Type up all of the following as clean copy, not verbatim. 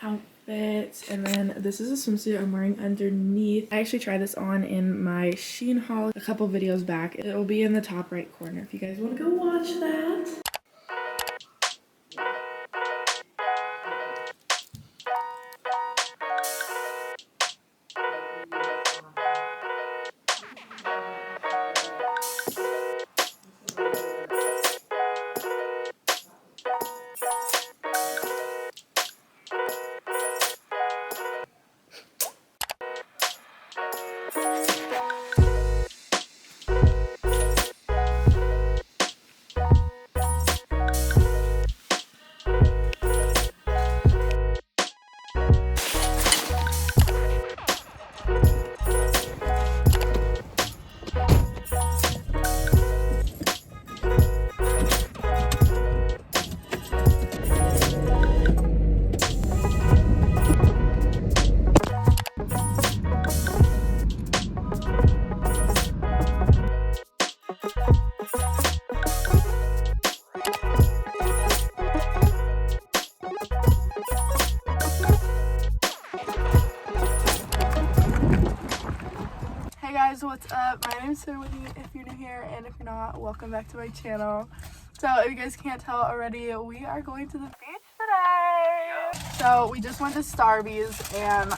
outfit. And then this is a swimsuit I'm wearing underneath. I actually tried this on in my Shein haul a couple videos back. It will be in the top right corner if you guys want to go watch that. Hey guys, what's up? My name is Whitney if you're new here, and if you're not, welcome back to my channel. So if you guys can't tell already, we are going to the beach today. So we just went to Starbucks and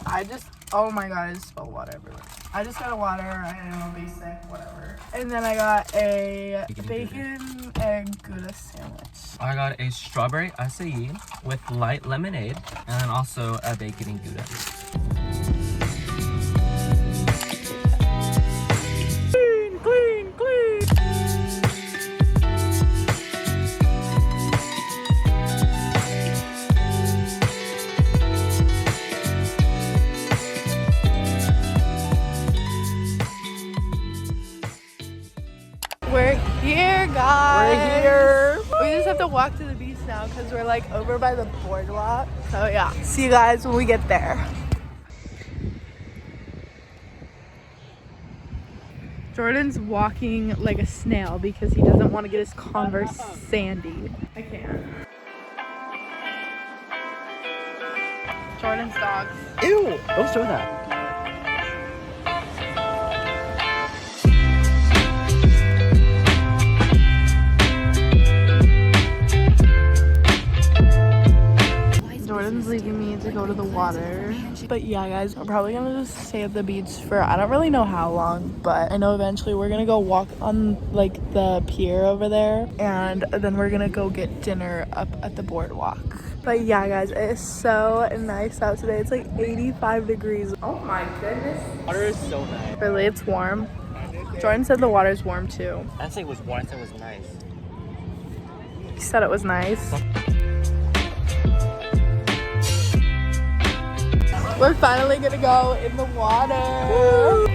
oh my god, I just spilled water everywhere. I just got a water, I know, basic, whatever. And then I got a bacon egg Gouda sandwich. I got a strawberry acai with light lemonade and then also a bacon and Gouda. We're here, guys. We're here. We just have to walk to the beach now because we're like over by the boardwalk. So yeah, see you guys when we get there. Jordan's walking like a snail because he doesn't want to get his Converse sandy. I can't. Jordan's dogs. Ew! Don't show that. Jordan's leaving me to go to the water. But yeah, guys, I'm probably gonna just stay at the beach for I don't really know how long, but I know eventually we're gonna go walk on like the pier over there, and then we're gonna go get dinner up at the boardwalk. But yeah, guys, it is so nice out today. It's like 85 degrees. Oh my goodness. Water is so nice. Really, it's warm. Jordan said the water's warm too. I didn't say it was warm, I said it was nice. He said it was nice. We're finally gonna go in the water. Woo!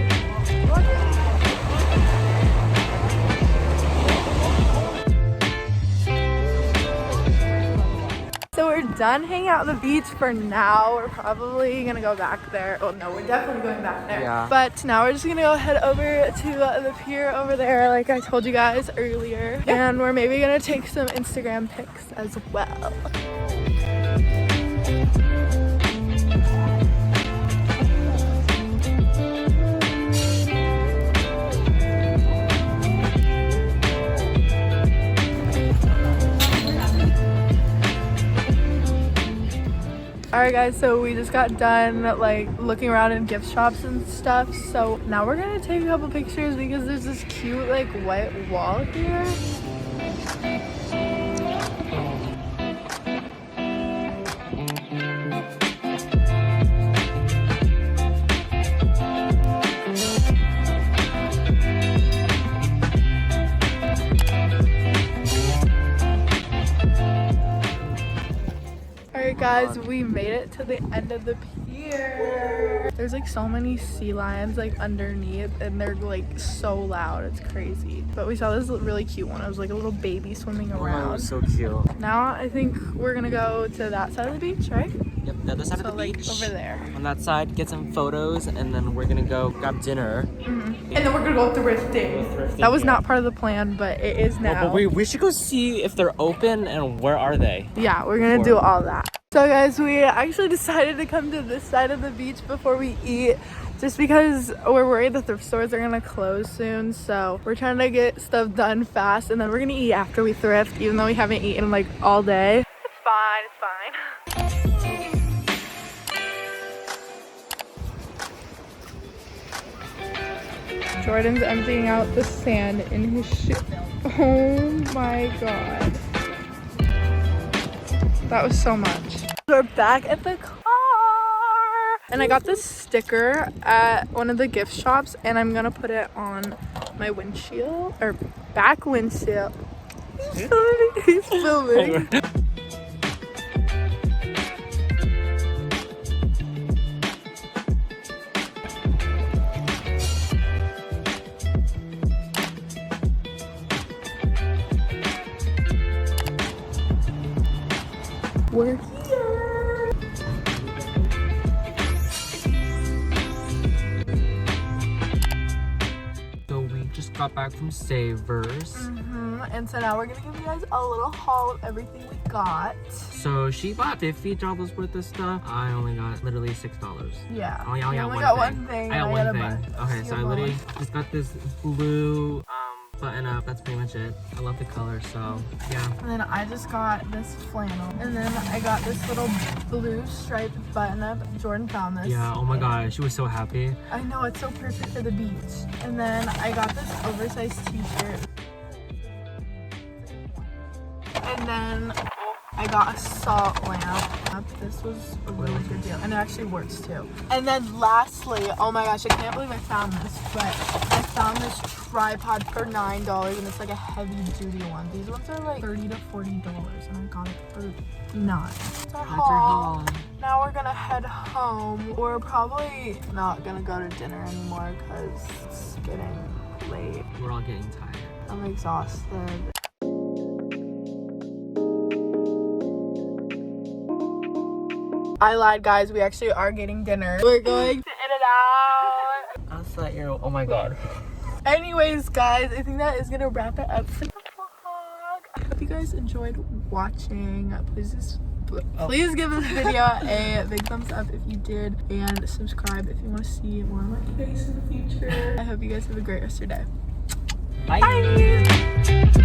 So we're done hanging out on the beach for now. We're probably gonna go back there. Oh no, we're definitely going back there. Yeah. But now we're just gonna go head over to the pier over there, like I told you guys earlier. And we're maybe gonna take some Instagram pics as well. Alright guys, so we just got done like looking around in gift shops and stuff, so now we're gonna take a couple pictures because there's this cute like white wall here. Guys, we made it to the end of the pier. There's like so many sea lions like underneath, and they're like so loud, it's crazy. But we saw this really cute one. It was like a little baby swimming around. Oh, it was so cute. Now I think we're gonna go to that side of the beach, right? Yep, the other side of the like beach. Over there. On that side, get some photos, and then we're gonna go grab dinner. And then we're gonna go thrifting. That was not part of the plan, but it is now. But we should go see if they're open and where are they. Yeah, we're gonna do all that. So guys, we actually decided to come to this side of the beach before we eat, just because we're worried the thrift stores are gonna close soon. So we're trying to get stuff done fast, and then we're gonna eat after we thrift, even though we haven't eaten like all day. It's fine, it's fine. Jordan's emptying out the sand in his shoe. Oh my god. That was so much. We're back at the car. And I got this sticker at one of the gift shops, and I'm gonna put it on my windshield, or back windshield. He's filming. He's filming. We're here. So we just got back from Savers. And so now we're gonna give you guys a little haul of everything we got. So she bought $50 worth of stuff. I only got literally $6. Yeah. I only got got one thing. I got one thing. buy. Okay, so I literally just got this blue button up. That's pretty much it. I love the color, so yeah. And then I just got this flannel. And then I got this little blue striped button up. Jordan found this. Yeah, oh my god, she was so happy. I know, it's so perfect for the beach. And then I got this oversized t-shirt. And then I got a salt lamp. This was a really good deal, and it actually works too. And then lastly, oh my gosh, I can't believe I found this, but I found this tripod for $9, and it's like a heavy duty one. These ones are like $30 to $40, and I got it for $9. That's our haul. Now we're gonna head home. We're probably not gonna go to dinner anymore because it's getting late. We're all getting tired. I'm exhausted. I lied, guys. We actually are getting dinner. We're going to In-N-Out. I thought you're, oh my god. Anyways, guys, I think that is gonna wrap it up for the vlog. I hope you guys enjoyed watching. Please give this video a big thumbs up if you did, and subscribe if you want to see more of my face in the future. I hope you guys have a great rest of your day. Bye.